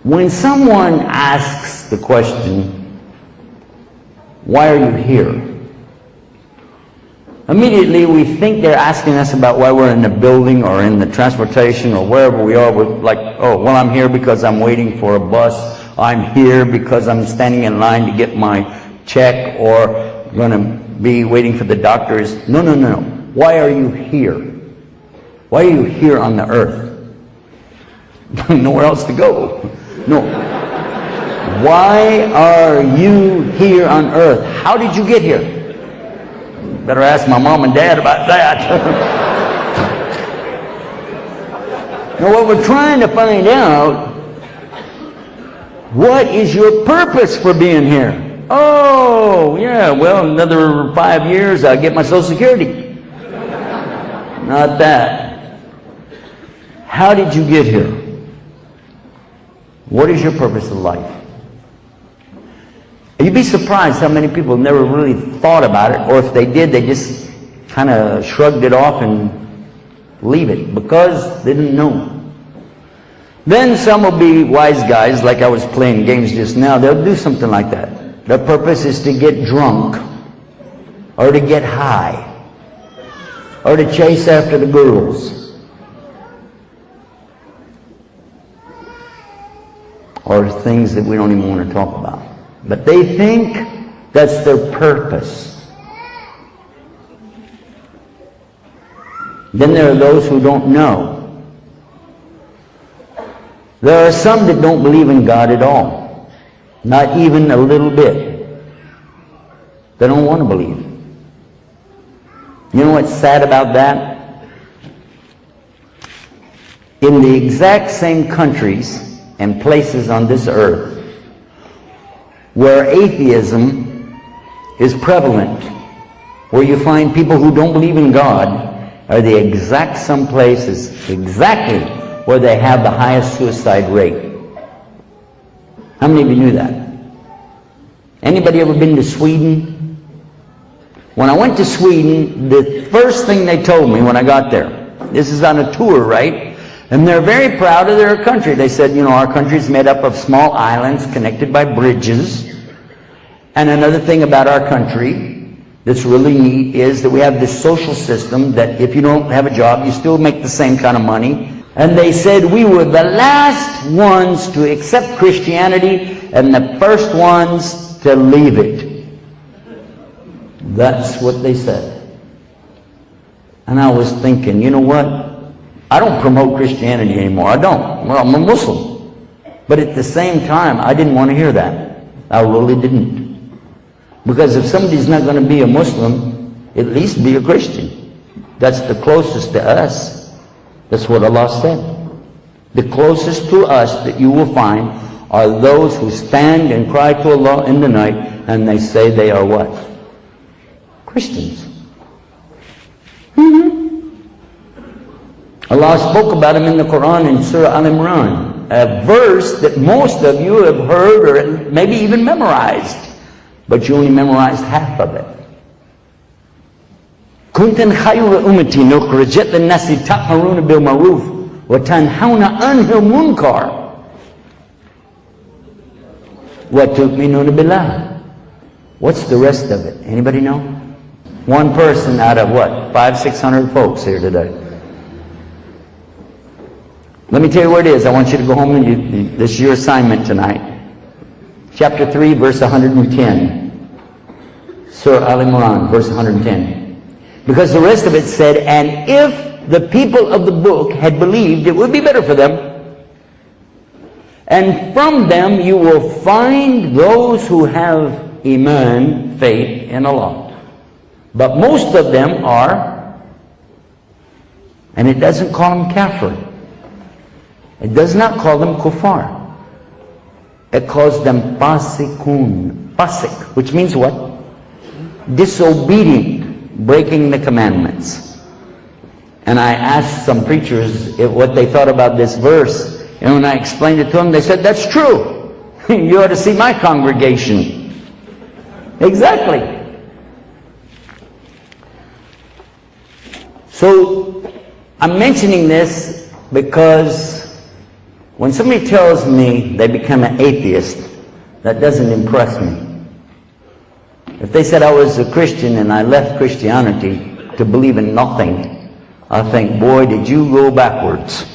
When someone asks the question, why are you here? Immediately we think they're asking us about why we're in the building or in the transportation or wherever we are. We're like, oh, well, I'm here because I'm waiting for a bus. I'm here because I'm standing in line to get my check, or going to be waiting for the doctors. No, no, no, no. Why are you here? Why are you here on the earth? Nowhere else to go. No. Why are you here on earth? How did you get here? Better ask my mom and dad about that. Now what we're trying to find out, what is your purpose for being here? Oh, yeah, well, another 5 years I'll get my Social Security. Not that. How did you get here? What is your purpose of life? You'd be surprised how many people never really thought about it, or if they did, they just kind of shrugged it off and leave it because they didn't know. Then some will be wise guys, like I was playing games just now. They'll do something like that. Their purpose is to get drunk, or to get high, or to chase after the girls, or things that we don't even want to talk about. But they think that's their purpose. Then there are those who don't know. There are some that don't believe in God at all. Not even a little bit. They don't want to believe. You know what's sad about that? In the exact same countries and places on this earth where atheism is prevalent, where you find people who don't believe in God, are the exact some places exactly where they have the highest suicide rate. How many of you knew that? Anybody ever been to Sweden? When I went to Sweden, the first thing they told me when I got there, this is on a tour, right? And they're very proud of their country. They said, you know, our country is made up of small islands connected by bridges. And another thing about our country that's really neat is that we have this social system that if you don't have a job, you still make the same kind of money. And they said we were the last ones to accept Christianity and the first ones to leave it. That's what they said. And I was thinking, you know what? I don't promote Christianity anymore. I don't. Well, I'm a Muslim. But at the same time, I didn't want to hear that. I really didn't. Because if somebody's not going to be a Muslim, at least be a Christian. That's the closest to us. That's what Allah said. The closest to us that you will find are those who stand and cry to Allah in the night, and they say they are what? Christians. Allah spoke about him in the Quran in Surah Al-Imran, a verse that most of you have heard or maybe even memorized, but you only memorized half of it. كنتم خير أمتي أخرجت للناس تأمرون بالمعروف وتنهون عن المنكر وتؤمنون بالله. What's the rest of it? Anybody know? One person out of what? 500-600 folks here today. Let me tell you where it is. I want you to go home and this is your assignment tonight. Chapter 3, verse 110. Surah Al-Imran, verse 110. Because the rest of it said, and if the people of the book had believed, it would be better for them. And from them you will find those who have iman, faith in Allah. But most of them are, and it doesn't call them kafir. It does not call them kuffar. It calls them fasikun. Fasik, which means what? Disobedient, breaking the commandments. And I asked some preachers what they thought about this verse. And when I explained it to them, they said, that's true. You ought to see my congregation. Exactly. So, I'm mentioning this Because when somebody tells me they become an atheist, that doesn't impress me. If they said I was a Christian and I left Christianity to believe in nothing, I think, boy, did you go backwards.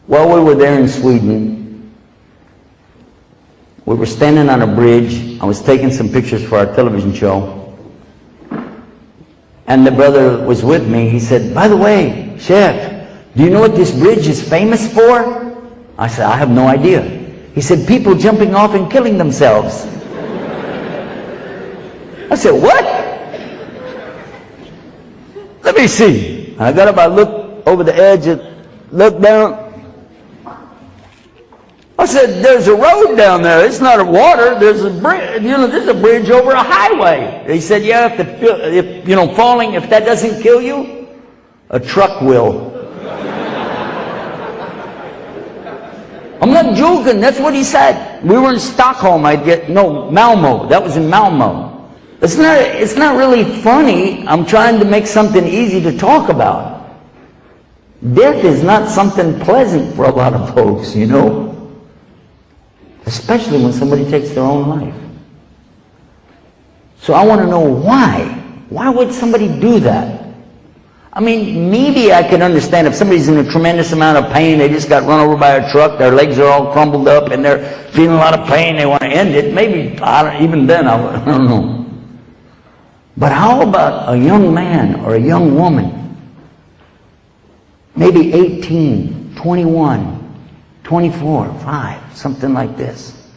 While we were there in Sweden, we were standing on a bridge. I was taking some pictures for our television show. And the brother was with me. He said, by the way, Chef, do you know what this bridge is famous for? I said, I have no idea. He said, people jumping off and killing themselves. I said, what? Let me see. I got up, I looked over the edge, and looked down. I said, there's a road down there. It's not a water. There's a bridge. You know, there's a bridge over a highway. He said, yeah, if you know, falling, if that doesn't kill you, a truck will. I'm not joking. That's what he said. We were in Stockholm. Malmo. That was in Malmo. It's not really funny. I'm trying to make something easy to talk about. Death is not something pleasant for a lot of folks, you know. Especially when somebody takes their own life. So I want to know why. Why would somebody do that? I mean, maybe I can understand if somebody's in a tremendous amount of pain, they just got run over by a truck, their legs are all crumbled up, and they're feeling a lot of pain, they want to end it. Maybe, even then, I don't know. But how about a young man or a young woman, maybe 18, 21, 24, 5, something like this.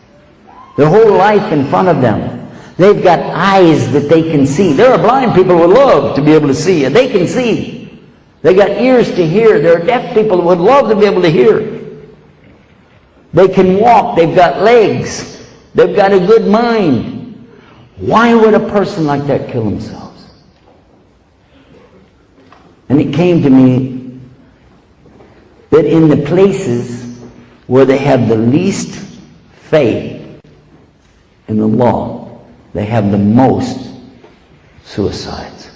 Their whole life in front of them. They've got eyes that they can see. There are blind people who would love to be able to see, and they can see. They got ears to hear. There are deaf people who would love to be able to hear. They can walk. They've got legs. They've got a good mind. Why would a person like that kill themselves? And it came to me that in the places where they have the least faith in the law, they have the most suicides.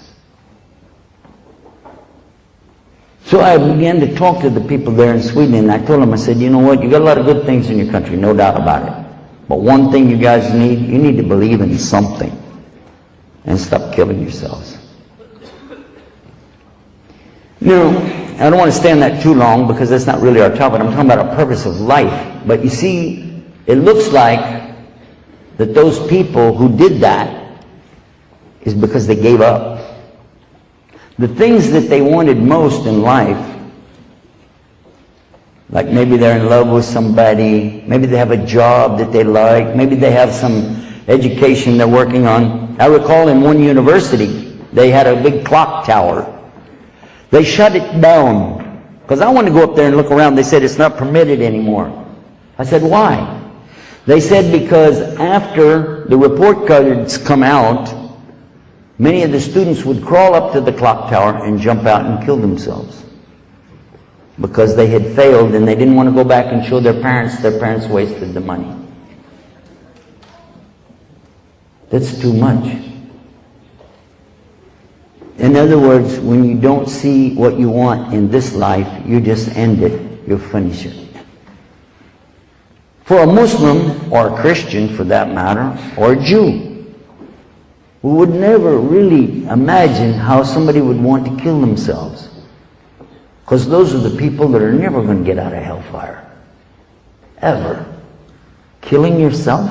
So I began to talk to the people there in Sweden, and I told them, I said, you know what, you got a lot of good things in your country, no doubt about it. But one thing you guys need, you need to believe in something and stop killing yourselves. Now, I don't want to stay on that too long because that's not really our topic. I'm talking about a purpose of life. But you see, it looks like that those people who did that is because they gave up. The things that they wanted most in life, like maybe they're in love with somebody, maybe they have a job that they like, maybe they have some education they're working on. I recall in one university, they had a big clock tower. They shut it down because I wanted to go up there and look around. They said it's not permitted anymore. I said, why? They said because after the report cards come out, many of the students would crawl up to the clock tower and jump out and kill themselves because they had failed and they didn't want to go back and show their parents wasted the money. That's too much. In other words, when you don't see what you want in this life, you just end it. You finish it. For a Muslim, or a Christian for that matter, or a Jew, who would never really imagine how somebody would want to kill themselves. Because those are the people that are never going to get out of hellfire. Ever. Killing yourself?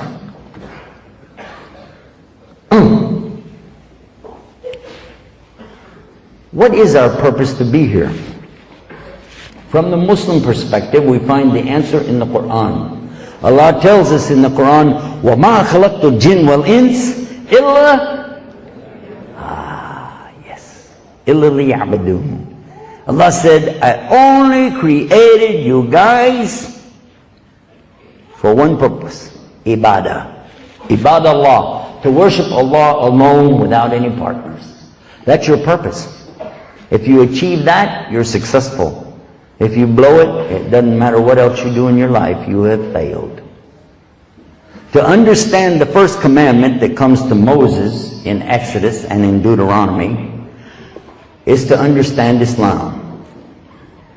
What is our purpose to be here? From the Muslim perspective, we find the answer in the Quran. Allah tells us in the Quran, وَمَا خَلَقْتُ الْجِنَّ وَالْإِنسِ إِلَّا إِلَّا لِيَعْبُدُونَ. Allah said, I only created you guys for one purpose, ibadah. Ibadah Allah, to worship Allah alone without any partners. That's your purpose. If you achieve that, you're successful. If you blow it, it doesn't matter what else you do in your life, you have failed. To understand the first commandment that comes to Moses in Exodus and in Deuteronomy is to understand Islam.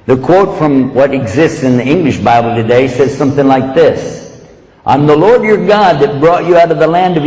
The quote from what exists in the English Bible today says something like this: I'm the Lord your God that brought you out of the land of Egypt.